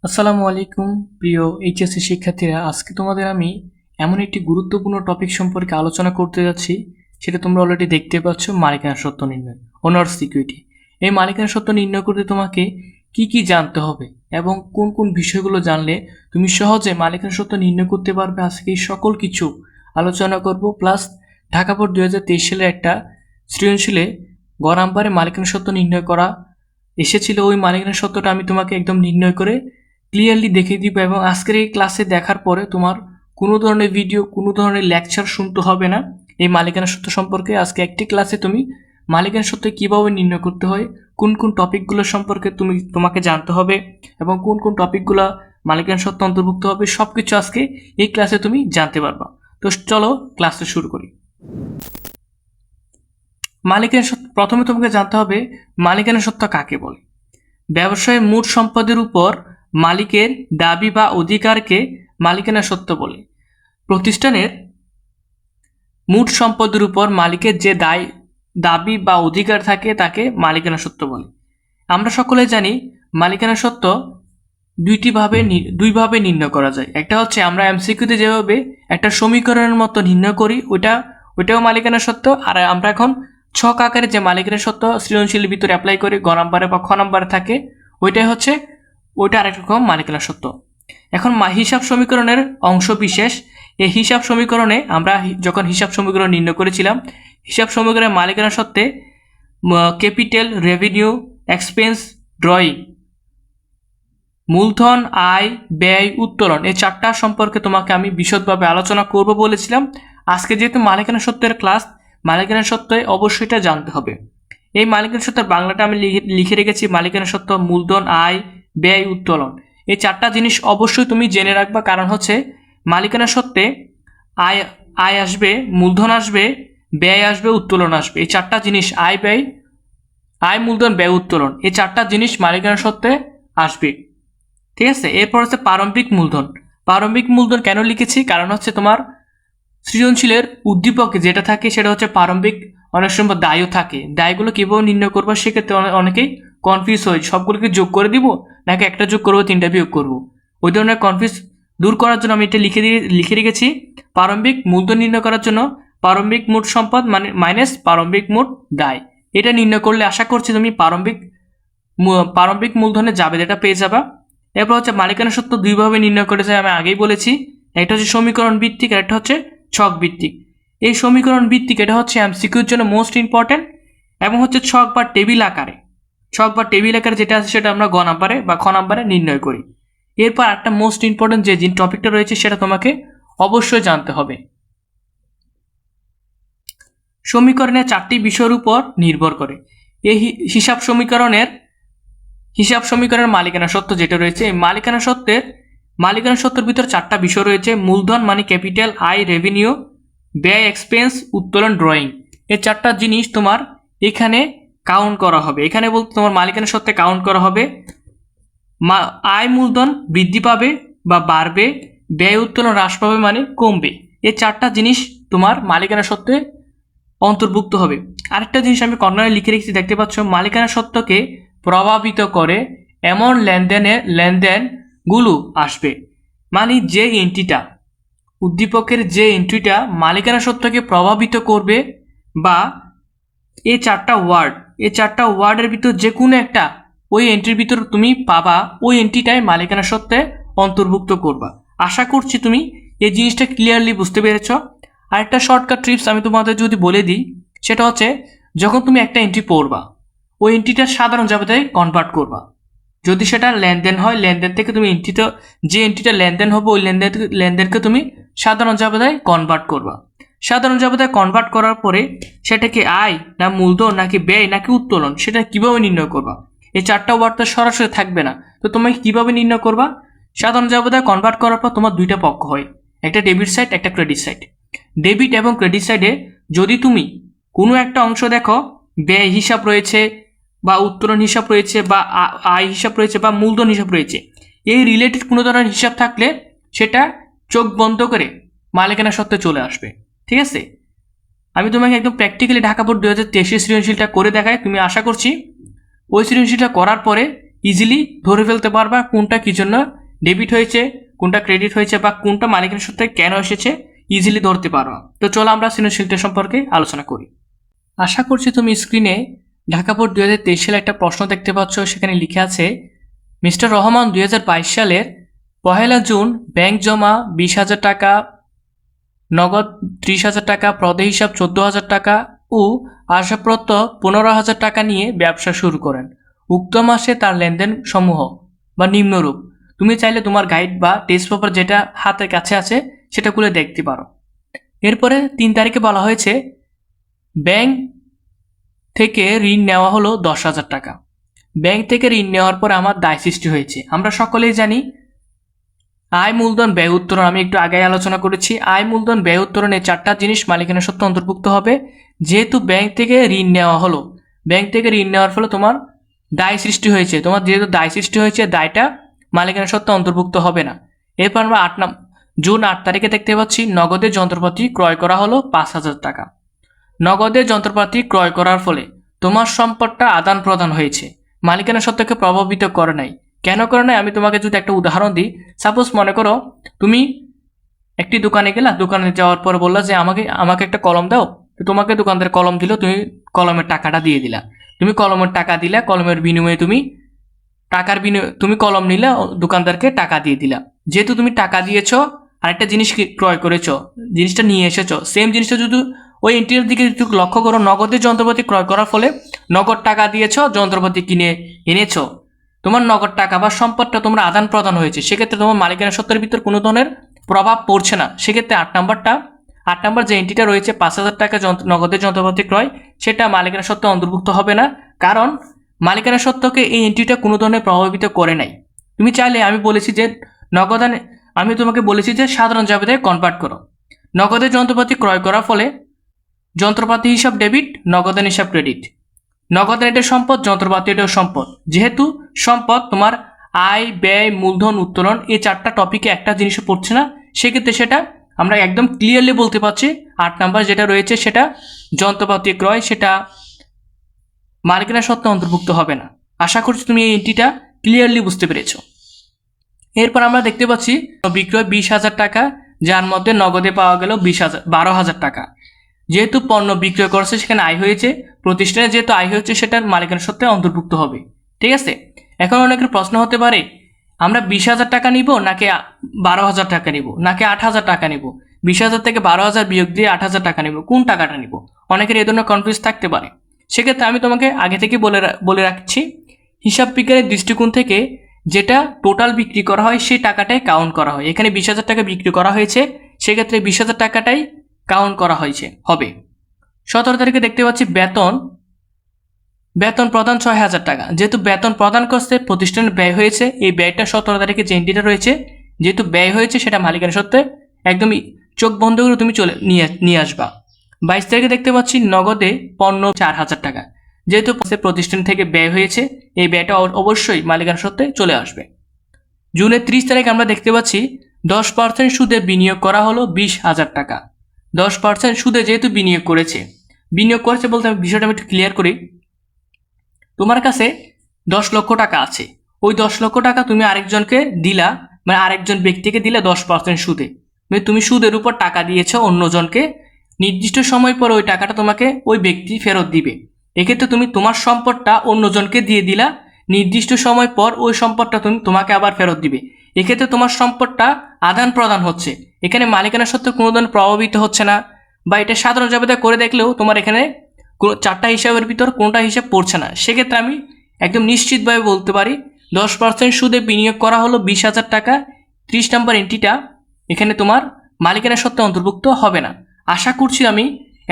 আসসালামু আলাইকুম প্রিয় এইচএসসি শিক্ষার্থীরা, আজকে তোমাদের আমি এমন একটি গুরুত্বপূর্ণ টপিক সম্পর্কে আলোচনা করতে যাচ্ছি। সেটা তোমরা অলরেডি দেখতে পাচ্ছ, মালিকানা সত্ত্ব নির্ণয়, ওনার্স ইকুইটি। এই মালিকানা সত্ত্ব নির্ণয় করতে তোমাকে কি কি জানতে হবে এবং কোন কোন বিষয়গুলো জানলে তুমি সহজে মালিকানা সত্ত্ব নির্ণয় করতে পারবে, আজকে এই সকল কিছু আলোচনা করব। প্লাস ঢাকা বোর্ড 2023 সালে একটা সৃজনশীলে গ নাম্বারে মালিকানা সত্ত্ব নির্ণয় করা এসেছিল। ওই মালিকানা সত্ত্বটা আমি তোমাকে একদম নির্ণয় করে ক্লিয়ারলি দেখিয়ে দিব, এবং আজকের এই ক্লাসে দেখার পরে তোমার কোনো ধরনের ভিডিও, কোনো ধরনের লেকচার শুনতে হবে না এই মালিকানা সত্ত্ব সম্পর্কে। আজকে একটি ক্লাসে তুমি মালিকানা সত্ত্ব কীভাবে নির্ণয় করতে হয়, কোন কোন টপিকগুলো সম্পর্কে তোমাকে জানতে হবে এবং কোন কোন টপিকগুলো মালিকানা সত্ত্ব অন্তর্ভুক্ত হবে, সব কিছু আজকে এই ক্লাসে তুমি জানতে পারবা। তো চলো ক্লাসটা শুরু করি। মালিকানা সত্ত্ব প্রথমে তোমাকে জানতে হবে মালিকানা সত্ত্ব কাকে বলে। ব্যবসায়ের মোট সম্পদের উপর মালিকের দাবি বা অধিকারকে মালিকানা সত্ত্ব বলে। প্রতিষ্ঠানের মোট সম্পদের উপর মালিকের যে দাবি বা অধিকার থাকে তাকে মালিকানা সত্ত্ব বলে। আমরা সকলে জানি মালিকানা সত্ত্ব দুইভাবে নির্ণয় করা যায়। একটা হচ্ছে আমরা এমসিকিউতে যেভাবে একটা সমীকরণের মতো নির্ণয় করি, ওইটাও মালিকানা সত্ত্ব। আর আমরা এখন ছক আকারে যে মালিকানা সত্ত্ব সৃজনশীলের ভিতরে অ্যাপ্লাই করি, গ নাম্বারে বা খ নাম্বারে থাকে, ওইটা আরেক রকম মালিকানা সত্ত্ব। এখন হিসাব সমীকরণের অংশ বিশেষ। এই হিসাব সমীকরণে আমরা যখন হিসাব সমীকরণ নির্ণয় করেছিলাম, হিসাব সমীকরণের মালিকানা সত্ত্বে ক্যাপিটাল, রেভিনিউ, এক্সপেন্স, ড্রয়িং, মূলধন, আয়, ব্যয়, উত্তোলন, এই চারটা সম্পর্কে তোমাকে আমি বিশদভাবে আলোচনা করব বলেছিলাম। আজকে যেহেতু মালিকানা সত্ত্বের ক্লাস, মালিকানা সত্ত্বে অবশ্যই এটা জানতে হবে। এই মালিকানা সত্ত্বের বাংলাটা আমি লিখে রেখেছি, মালিকানা সত্ত্ব মূলধন, আয়, ব্যয়, উত্তোলন। এই চারটা জিনিস অবশ্যই তুমি জেনে রাখবা, কারণ হচ্ছে মালিকানা সত্ত্বে আয় আসবে, মূলধন আসবে, ব্যয় আসবে, উত্তোলন আসবে। এই চারটা জিনিস আয়, মূলধন, ব্যয়, উত্তোলন, এই চারটা জিনিস মালিকানা সত্ত্বে আসবে। ঠিক আছে। এরপর হচ্ছে প্রারম্ভিক মূলধন। প্রারম্ভিক মূলধন কেন লিখেছি, কারণ হচ্ছে তোমার সৃজনশীলের উদ্দীপকে যেটা থাকে সেটা হচ্ছে প্রারম্ভিক। অনেক সময় দায়ও থাকে, দায়গুলো কীভাবে নির্ণয় করবো সেক্ষেত্রে অনেকেই কনফিউজ হয়, সবগুলোকে যোগ করে দিব নাকি একটা যোগ করবো, তিনটা বিয়োগ করবো। ওই ধরনের কনফিউজ দূর করার জন্য আমি এটা লিখে রেখেছি। প্রারম্ভিক মূলধন নির্ণয় করার জন্য প্রারম্ভিক মোট সম্পদ মাইনাস প্রারম্ভিক মোট দায়, এটা নির্ণয় করলে আশা করছি তুমি প্রারম্ভিক মূলধনে যাবে, যেটা পেয়ে যাবা। এরপর হচ্ছে মালিকানা সত্ত্ব দুইভাবে নির্ণয় করেছে, আমি আগেই বলেছি। একটা হচ্ছে সমীকরণ ভিত্তিক আর একটা হচ্ছে ছক ভিত্তিক। এই সমীকরণ ভিত্তিক এটা হচ্ছে এমসিকিউর জন্য মোস্ট ইম্পর্টেন্ট, এবং হচ্ছে ছক বা টেবিল আকারে যেটা আছে সেটা আমরা গ নাম্বারে বা খ নাম্বারে নির্ণয় করি। এরপর একটা মোস্ট ইম্পর্টেন্ট যে টপিকটা রয়েছে সেটা তোমাকে অবশ্যই জানতে হবে। সমীকরণের চারটি বিষয়ের উপর নির্ভর করে। এই হিসাব সমীকরণের মালিকানা সত্ত্ব যেটা রয়েছে, এই মালিকানা সত্ত্বের ভিতর চারটা বিষয় রয়েছে। মূলধন মানে ক্যাপিটাল, আয় রেভিনিউ, ব্যয় এক্সপেন্স, উত্তোলন ড্রয়িং। এই চারটা জিনিস তোমার এখানে কাউন্ট করা হবে। এখানে বলতে তোমার মালিকানা সত্ত্বে কাউন্ট করা হবে। আয় মূলধন বৃদ্ধি পাবে বা বাড়বে, ব্যয় উত্তোলন হ্রাস পাবে মানে কমবে। এই চারটা জিনিস তোমার মালিকানা সত্ত্বে অন্তর্ভুক্ত হবে। আরেকটা জিনিস আমি কর্নারে লিখে রেখেছি, দেখতে পাচ্ছ, মালিকানা সত্ত্বকে প্রভাবিত করে এমন লেনদেনগুলো আসবে। মানে যে এন্ট্রিটা, উদ্দীপকের যে এন্ট্রিটা মালিকানা সত্ত্বকে প্রভাবিত করবে, বা এই চারটা ওয়ার্ডের ভিতর যে কোনো একটা ওই এন্ট্রির ভিতর তুমি পাবা, ওই এন্ট্রিটাই মালিকানা সত্ত্বে অন্তর্ভুক্ত করবা। আশা করছি তুমি এই জিনিসটা ক্লিয়ারলি বুঝতে পেরেছ। আরেকটা শর্টকাট ট্রিপস আমি তোমাদের যদি বলে দিই, সেটা হচ্ছে যখন তুমি একটা এন্ট্রি পড়বা, ওই এন্ট্রিটা সাধারণ জাবেদায় কনভার্ট করবা। যদি সেটা লেনদেন হয়, লেনদেন থেকে তুমি যে এন্ট্রিটা লেনদেন হবে, ওই লেনদেনকে তুমি সাধারণ জাবেদায় কনভার্ট করবা। সাধারণ জাবেদায় কনভার্ট করার পরে সেটাকে আয় না মূলধন নাকি ব্যয় নাকি উত্তোলন, সেটা কিভাবে নির্ণয় করবা। এই চারটা ওয়ার্ড তো সরাসরি থাকবে না, তো তুমি কিভাবে নির্ণয় করবা। সাধারণ জাবেদায় কনভার্ট করার পর তোমার দুইটা পক্ষ হয়, একটা ডেবিট সাইড, একটা ক্রেডিট সাইড। ডেবিট এবং ক্রেডিট সাইডে যদি তুমি কোনো একটা অংশ দেখো, ব্যয় হিসাব রয়েছে বা উত্তোলন হিসাব রয়েছে বা আয় হিসাব রয়েছে বা মূলধন হিসাব রয়েছে, এই রিলেটেড কোনো ধরনের হিসাব থাকলে সেটা চোখ বন্ধ করে মালিকানা সত্ত্বে চলে আসবে। ঠিক আছে। আমি তোমাকে একদম প্র্যাকটিক্যালি ঢাকা বোর্ড 2023 সৃজনশীলটা করে দেখাই। তুমি আশা করছি ওই সৃজনশীলটা করার পরে ইজিলি ধরে ফেলতে পারবা কোনটা কি জন্য ডেবিট হয়েছে, কোনটা ক্রেডিট হয়েছে বা কোনটা মালিকানা সত্ত্বে কেন এসেছে, ইজিলি ধরতে পারবা। তো চলো আমরা সৃজনশীলতা সম্পর্কে আলোচনা করি। আশা করছি তুমি স্ক্রিনে ঢাকা বোর্ড 2023 সালে একটা প্রশ্ন দেখতে পাচ্ছ। সেখানে লিখে আছে, মিস্টার রহমান 2022 সালের 1 জুন ব্যাংক জমা 20,000 টাকা, নগদ 30,000 টাকা, প্রদেয় হিসাব 14,000 টাকা ও আসবাবপত্র 15,000 টাকা নিয়ে ব্যবসা শুরু করেন। উক্ত মাসে তার লেনদেন সমূহ বা নিম্নরূপ। তুমি চাইলে তোমার গাইড বা টেস্ট পেপার যেটা হাতের কাছে আছে সেটা খুলে দেখতে পারো। এরপরে 3 তারিখে বলা হয়েছে ব্যাংক থেকে ঋণ নেওয়া হলো 10,000 টাকা। ব্যাংক থেকে ঋণ নেওয়ার পর আমার দায় সৃষ্টি হয়েছে। আমরা সকলেই জানি আয়, মূলধন, ব্যয়, উত্তোলন। আমি একটু আগে আলোচনা করেছি আয়, মূলধন, ব্যয়, উত্তোলন এই 4টা জিনিস মালিকানা সত্ত্বে অন্তর্ভুক্ত হবে। যেহেতু ব্যাংক থেকে ঋণ নেওয়া হলো, ব্যাংক থেকে ঋণ নেওয়ার ফলে তোমার দায় সৃষ্টি হয়েছে, তোমার যেহেতু দায় সৃষ্টি হয়েছে দায়টা মালিকানা সত্ত্বে অন্তর্ভুক্ত হবে না। এরপর আমরা জুন 8 তারিখে দেখতে পাচ্ছি নগদের যন্ত্রপাতি ক্রয় করা হলো 5,000 টাকা। নগদের যন্ত্রপাতি ক্রয় করার ফলে তোমার সম্পদটা আদান প্রদান হয়েছে, মালিকানা সত্ত্বকে প্রভাবিত করে নাই। কেন করে নাই আমি তোমাকে যদি একটা উদাহরণ দিই, সাপোজ মনে করো তুমি একটি দোকানে গেলা, দোকানে যাওয়ার পর বললা যে আমাকে একটা কলম দাও। তো তোমাকে দোকানদার কলম দিল, তুমি কলমের টাকাটা দিয়ে দিলা। তুমি কলমের টাকা দিলা, কলমের বিনিময়ে তুমি কলম নিলে দোকানদারকে টাকা দিয়ে দিলা। যেহেতু তুমি টাকা দিয়েছ আরেকটা জিনিস ক্রয় করেছো, জিনিসটা নিয়ে এসেছো, সেম জিনিসটা যদি ওই এন্ট্রির দিকে একটু লক্ষ্য করো, নগদের যন্ত্রপাতি ক্রয় করার ফলে নগদ টাকা দিয়েছ, যন্ত্রপাতি কিনে এনেছো, তোমার নগদ টাকা বা সম্পদটা তোমরা আদান প্রদান হয়েছে। সেক্ষেত্রে তোমার মালিকানা সত্ত্বের ভিতর কোনো ধরনের প্রভাব পড়ছে না। সেক্ষেত্রে 8 নাম্বার যে এন্ট্রিটা রয়েছে 5,000 টাকা নগদের যন্ত্রপাতি ক্রয়, সেটা মালিকানা সত্ত্বে অন্তর্ভুক্ত হবে না, কারণ মালিকানা সত্ত্বকে এই এন্ট্রিটা কোনো ধরনের প্রভাবিত করে নাই। তুমি চাইলে আমি তোমাকে বলেছি যে সাধারণ জাবেদায় কনভার্ট করো। নগদের যন্ত্রপাতি ক্রয় করার ফলে যন্ত্রপাতি হিসাব ডেবিট, নগদান হিসাব ক্রেডিট। নগদান এটা সম্পদ, যন্ত্রপাতি এটাও সম্পদ। যেহেতু সম্পদ, তোমার আয়, ব্যয়, মূলধন, উত্তোলন এই 4টা টপিকে একটা জিনিসও পড়ছে না। সেক্ষেত্রে সেটা আমরা একদম ক্লিয়ারলি বলতে পারছি 8 নাম্বার যেটা রয়েছে সেটা যন্ত্রপাতি ক্রয়, সেটা মালিকানা সত্ত্বে অন্তর্ভুক্ত হবে না। আশা করছি তুমি এই এন্ট্রিটা ক্লিয়ারলি বুঝতে পেরেছো। এরপর আমরা দেখতে পাচ্ছি বিক্রয় 20,000 টাকা, যার মধ্যে নগদে পাওয়া গেল 12,000 টাকা। যেহেতু পণ্য বিক্রয় করেছে সেখানে আয় হয়েছে, প্রতিষ্ঠানে যেহেতু আয় হয়েছে সেটার মালিকানা সত্ত্বে অন্তর্ভুক্ত হবে। ঠিক আছে, এখন অনেকের প্রশ্ন হতে পারে আমরা 20,000 টাকা নিব নাকি 12,000 টাকা নিব নাকি 8,000 টাকা নিব, 20,000 থেকে 12,000 বিয়োগ দিয়ে 8,000 টাকা নিব, কোন টাকাটা নিব? অনেকের এই ধরনের কনফিউজ থাকতে পারে। সেক্ষেত্রে আমি তোমাকে আগে থেকে বলে রাখছি, হিসাব বিজ্ঞানের দৃষ্টিকোণ থেকে যেটা টোটাল বিক্রি করা হয় সেই টাকাটাই কাউন্ট করা হয়। এখানে 20,000 টাকা বিক্রি করা হয়েছে, সেক্ষেত্রে 20,000 টাকাটাই কাউন্ট করা হয়েছে হবে। 17 তারিখে দেখতে পাচ্ছি বেতন প্রদান 6,000 টাকা। যেহেতু বেতন প্রদান করতে প্রতিষ্ঠানের ব্যয় হয়েছে, এই ব্যয়টা 17 তারিখে যে এন্ট্রিটা রয়েছে, যেহেতু ব্যয় হয়েছে সেটা মালিকানা সত্ত্বে একদমই চোখ বন্ধ করে তুমি নিয়ে আসবা। 22 তারিখে দেখতে পাচ্ছি নগদে পণ্য 4,000 টাকা। যেহেতু প্রতিষ্ঠান থেকে ব্যয় হয়েছে, এই ব্যয়টা অবশ্যই মালিকানা সত্ত্বে চলে আসবে। জুনের 30 তারিখ আমরা দেখতে পাচ্ছি 10% সুদে বিনিয়োগ করা হলো 20,000 টাকা। 10% সুদে যেহেতু বিনিয়োগ করেছে বলতে আমি বিষয়টা আমি একটু ক্লিয়ার করি। তোমার কাছে 10 লক্ষ টাকা আছে, ওই 10 লক্ষ টাকা তুমি আরেকজনকে দিলা, মানে আরেকজন ব্যক্তিকে দিলে 10% সুদে, মানে তুমি সুদের উপর টাকা দিয়েছ অন্যজনকে, নির্দিষ্ট সময় পর ওই টাকাটা তোমাকে ওই ব্যক্তি ফেরত দিবে। এক্ষেত্রে তুমি তোমার সম্পদটা অন্যজনকে দিয়ে দিলা, নির্দিষ্ট সময় পর ওই সম্পদটা তোমাকে আবার ফেরত দিবে। এক্ষেত্রে তোমার সম্পদটা আদান প্রদান হচ্ছে, এখানে মালিকানা সত্ত্বে কোনো ধরনের প্রভাবিত হচ্ছে না, বা এটা সাধারণ জাবেদা করে দেখলেও তোমার এখানে 4টা হিসাবের ভিতর কোনটা হিসাব পড়ছে না। সেক্ষেত্রে আমি একদম নিশ্চিতভাবে বলতে পারি 10% সুদে বিনিয়োগ করা হলো 20,000 টাকা। 30 নম্বর এন্ট্রিটা এখানে তোমার মালিকানা সত্ত্বে অন্তর্ভুক্ত হবে না। আশা করছি আমি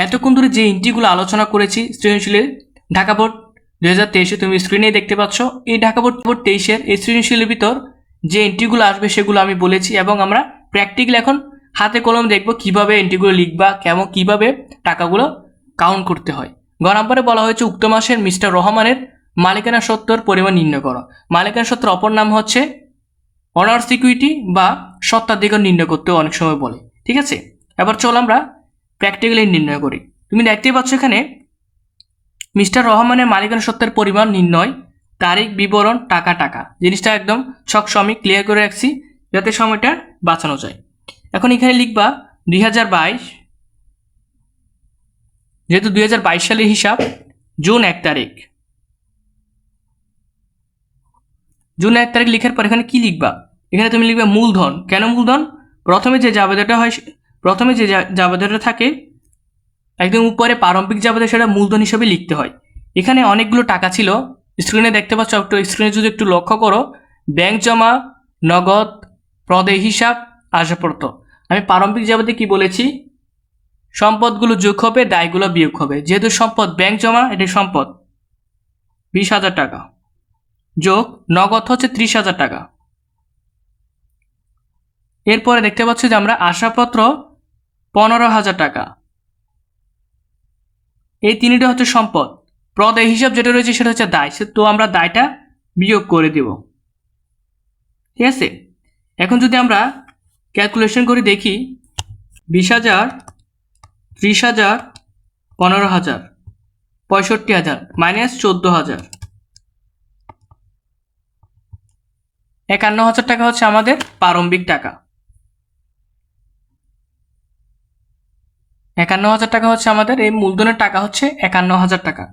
এতক্ষণ ধরে যে এন্ট্রিগুলো আলোচনা করেছি সৃজনশীলের ঢাকা বোর্ড 2023 তুমি স্ক্রিনে দেখতে পাচ্ছ, এই ঢাকা বোর্ড 23 এই সৃজনশীলের ভিতর যে এন্ট্রিগুলো আসবে সেগুলো আমি বলেছি, এবং আমরা প্র্যাকটিক্যালি এখন হাতে কলম দেখব কিভাবে এন্ট্রিগুলো লিখবা, কিভাবে টাকাগুলো কাউন্ট করতে হয়। গ নম্বরে বলা হয়েছে উক্ত মাসের মিস্টার রহমানের মালিকানা সত্ত্বের পরিমাণ নির্ণয় করো। মালিকানা সত্ত্বের অপর নাম হচ্ছে অনার্স ইকুইটি বা স্বত্বাধিকার নির্ণয় করতে অনেক সময় বলে। ঠিক আছে, এবার চলো আমরা প্র্যাকটিক্যালি নির্ণয় করি। তুমি দেখতেই পাচ্ছ এখানে মিস্টার রহমানের মালিকানা সত্ত্বের পরিমাণ নির্ণয় তারিখ বিবরণ টাকা টাকা, জিনিসটা একদম ছকসম আমি ক্লিয়ার করে রাখছি যাতে সময়টা বাঁচানো যায়। এখন এখানে লিখবা 2022, যেহেতু 2022 সালের হিসাব, জুন 1 তারিখ। জুন 1 তারিখ লিখার পর এখানে কি লিখবা? এখানে তুমি লিখবে মূলধন। কেন মূলধন? প্রথমে যে জাবেদাটা হয়, প্রথমে যে জাবেদাটা থাকে একদম উপরে প্রারম্ভিক জাবেদা, সেটা মূলধন হিসেবে লিখতে হয়। এখানে অনেকগুলো টাকা ছিল, স্ক্রিনে দেখতে পাচ্ছ, একটু স্ক্রিনে যদি একটু লক্ষ্য করো, ব্যাংক জমা, নগদ, প্রদেয় হিসাব, আসবাবপত্র। আমি প্রারম্ভিক জাবেদে কি বলেছি? সম্পদগুলো যোগ হবে, দায়গুলো বিয়োগ হবে। যেহেতু সম্পদ ব্যাংক জমা, এটি সম্পদ 20,000 টাকা, যোগ নগদ হচ্ছে 30,000 টাকা। এরপরে দেখতে পাচ্ছি যে আমরা আসবাবপত্র 15,000 টাকা। এই তিনটা হচ্ছে সম্পদ। প্রদেয় হিসাব যেটা রয়েছে সেটা হচ্ছে দায়, তো আমরা দায়টা বিয়োগ করে দেব। ঠিক আছে, এখন যদি আমরা ক্যালকুলেশন করে দেখি, 20,000, 30,000, 15,000, 65,000 মাইনাস 14,000, 51,000 টাকা হচ্ছে আমাদের প্রারম্ভিক টাকা। 51,000 টাকা হচ্ছে আমাদের এই মূলধনের টাকা, হচ্ছে 51,000 টাকা।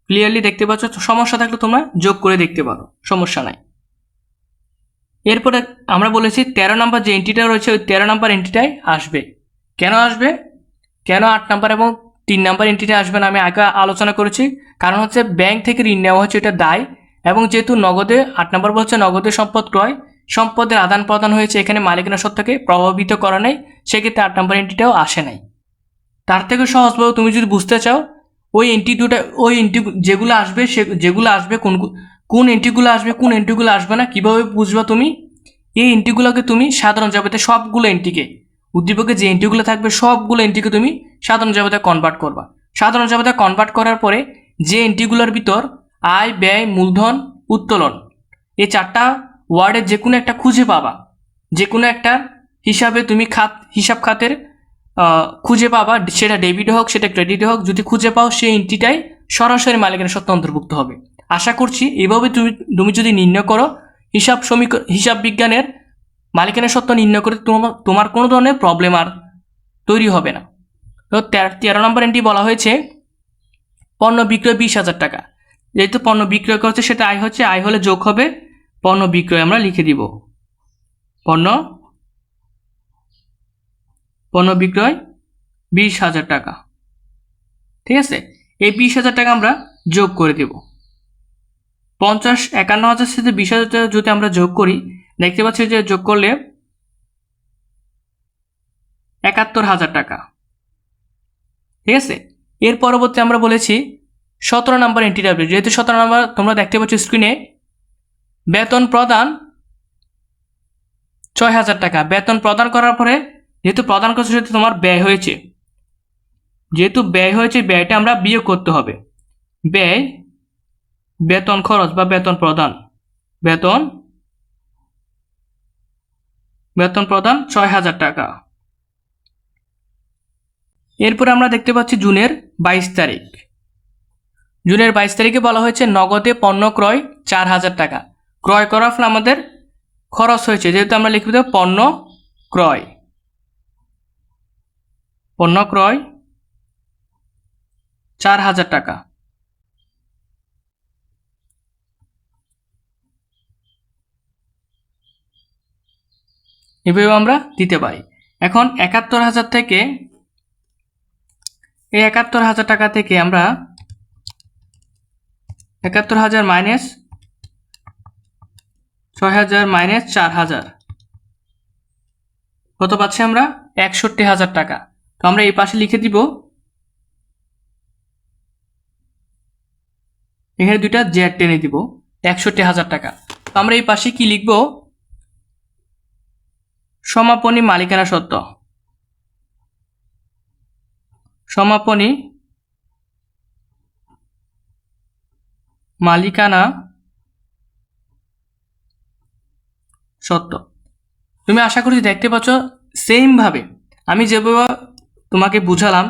ক্লিয়ারলি দেখতে পাচ্ছ? সমস্যা থাকলে তোমরা যোগ করে দেখতে পারো, সমস্যা নাই। এরপরে আমরা বলেছি 13 নম্বর যে এন্ট্রিটা রয়েছে, ওই 13 নম্বর এন্ট্রিটাই আসবে। কেন আসবে? কেন 8 নম্বর এবং 3 নম্বর এন্ট্রিটা আসবে না, আমি আগে আলোচনা করেছি। কারণ হচ্ছে ব্যাংক থেকে ঋণ নেওয়া হচ্ছে, এটা দায়, এবং যেহেতু নগদে 8 নম্বর বলছে নগদে সম্পদ ক্রয়, সম্পদের আদান প্রদান হয়েছে, এখানে মালিকানা সত্ত্বকে প্রভাবিত করা নেই, সেক্ষেত্রে 8 নম্বর এন্ট্রিটাও আসে নাই। তার থেকে সহজভাবে তুমি যদি বুঝতে চাও, ওই এন্ট্রি দুটো, ওই এন্ট্রি যেগুলো আসবে, যেগুলো আসবে, কোন এন্ট্রিগুলো আসবে, কোন এন্ট্রিগুলো আসবে না, কিভাবে বুঝবা তুমি? এই এন্ট্রিগুলোকে তুমি সাধারণ জাবেদা, সবগুলো এন্ট্রিকে, উদ্দীপকে যে এন্ট্রিগুলো থাকবে সবগুলো এন্ট্রিকে তুমি সাধারণ জাবেদা কনভার্ট করবা। সাধারণ জাবেদা কনভার্ট করার পরে যে এন্ট্রিগুলোর ভিতর আয়, ব্যয়, মূলধন, উত্তোলন, এই 4টা ওয়ার্ডের যে কোনো একটা খুঁজে পাবা। যে কোনো একটা হিসাবে তুমি হিসাব খাতের খুঁজে পাবা, সেটা ডেবিট হোক, সেটা ক্রেডিট হোক, যদি খুঁজে পাও সেই এন্ট্রিটাই সরাসরি মালিকানা সত্ত্ব অন্তর্ভুক্ত হবে। আশা করছি এইভাবে তুমি যদি নির্ণয় করো, হিসাব বিজ্ঞানের মালিকানা সত্ত্ব নির্ণয় করে তোমার কোনো ধরনের প্রবলেম আর তৈরি হবে না। তো 13 নম্বর এন্ট্রি বলা হয়েছে পণ্য বিক্রয় 20,000 টাকা। যেহেতু পণ্য বিক্রয় করছে, সেটা আয় হচ্ছে, আয় হলে যোগ হবে পণ্য বিক্রয়, আমরা লিখে দিব পণ্য বিক্রয় 20,000 টাকা। ঠিক আছে, এই 20,000 টাকা আমরা যোগ করে দেব। 51,000 সাথে 20,000 টাকা যদি আমরা যোগ করি, দেখতে পাচ্ছি যে যোগ করলে 71,000 টাকা। ঠিক আছে, এর পরবর্তী আমরা বলেছি 17 নম্বর এন্ট্রি আসবে। যেহেতু 17 নম্বর তোমরা দেখতে পাচ্ছ স্ক্রিনে, বেতন প্রদান 6,000 টাকা। বেতন প্রদান করার পরে যেহেতু প্রদান করছে, সেহেতু তোমার ব্যয় হয়েছে, যেহেতু ব্যয় হয়েছে, ব্যয়টা আমরা বিয়োগ করতে হবে। ব্যয়, বেতন খরচ বা বেতন প্রদান, বেতন প্রদান 6,000 টাকা। এরপর আমরা দেখতে পাচ্ছি জুনের 22 তারিখ। জুনের 22 তারিখে বলা হয়েছে নগদে পণ্য ক্রয় 4,000 টাকা। ক্রয় করার ফলে আমাদের খরচ হয়েছে, যেহেতু আমরা লিখে দেব পণ্য ক্রয় 4,000 টাকা। এভাবে আমরা দিতে পারি। এখন 71,000 থেকে, এই 71,000 টাকা থেকে আমরা 71,000 মাইনাস 6,000 মাইনাস 4,000 কত পাচ্ছি আমরা? 61,000 টাকা। তো আমরা এই পাশে লিখে দিব, এখানে দুইটা জেড টেনে দিব, 61,000 টাকা। তো আমরা এই পাশে কি লিখব? সমাপনী মালিকানা সত্ত্ব, সমাপনী মালিকানা সত্ত্ব। তুমি আশা করি দেখতে পাচ্ছ, সেম ভাবে আমি যেভাবে তোমাকে বুঝালাম,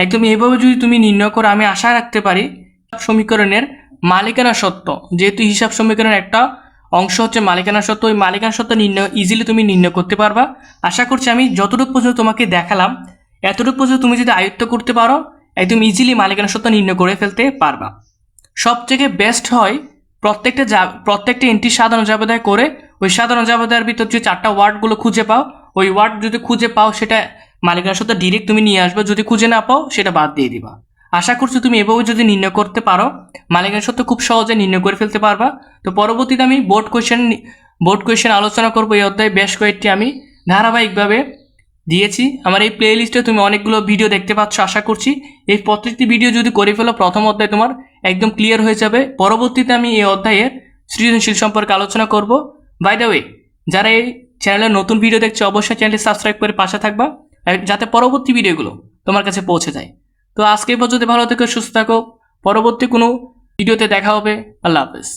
একদম এইভাবে যদি তুমি নির্ণয় করো, আমি আশা রাখতে পারি সমীকরণের মালিকানা সত্ত্ব, যেহেতু হিসাব সমীকরণের একটা অংশ হচ্ছে মালিকানা সত্ত্ব, ওই মালিকানা সত্ত্ব নির্ণয় ইজিলি তুমি নির্ণয় করতে পারবা। আশা করছি আমি যতটুকু পর্যন্ত তোমাকে দেখালাম এতটুকু পর্যন্ত তুমি যদি আয়ত্ত করতে পারো একদম ইজিলি মালিকানা সত্ত্ব নির্ণয় করে ফেলতে পারবা। সবথেকে বেস্ট হয় প্রত্যেকটা এন্ট্রি সাধারণ জাবেদায় করে ওই সাধারণ জাবেদার ভিতর যে 4টা ওয়ার্ডগুলো খুঁজে পাও, ওই ওয়ার্ড যদি খুঁজে পাও সেটা মালিকানার সত্ত্ব ডিরেক্ট তুমি নিয়ে আসবে, যদি খুঁজে না পাও সেটা বাদ দিয়ে দিবা। আশা করছি তুমি এভাবে যদি নির্ণয় করতে পারো মালিকানার সত্ত্ব খুব সহজে নির্ণয় করে ফেলতে পারবা। তো পরবর্তীতে আমি বোর্ড কোয়েশ্চেন আলোচনা করবো। এই অধ্যায়ে বেশ কয়েকটি আমি ধারাবাহিকভাবে দিয়েছি। আমার এই প্লে লিস্টে তুমি অনেকগুলো ভিডিও দেখতে পাচ্ছ। আশা করছি এই প্রত্যেকটি ভিডিও যদি করে ফেলো প্রথম অধ্যায় তোমার একদম ক্লিয়ার হয়ে যাবে। পরবর্তীতে আমি এই অধ্যায়ের সৃজনশীল সম্পর্কে আলোচনা করব। বাই দ্য ওয়ে, যারা এই চ্যানেলে নতুন ভিডিও দেখছে অবশ্যই চ্যানেলটি সাবস্ক্রাইব করে পাশে থাকবা যাতে পরবর্তী ভিডিওগুলো তোমার কাছে পৌঁছে যায়। তো আজকে পর্যন্ত ভালো থেকো, সুস্থ থাকো, পরবর্তী কোনো ভিডিওতে দেখা হবে। আল্লাহ হাফেজ।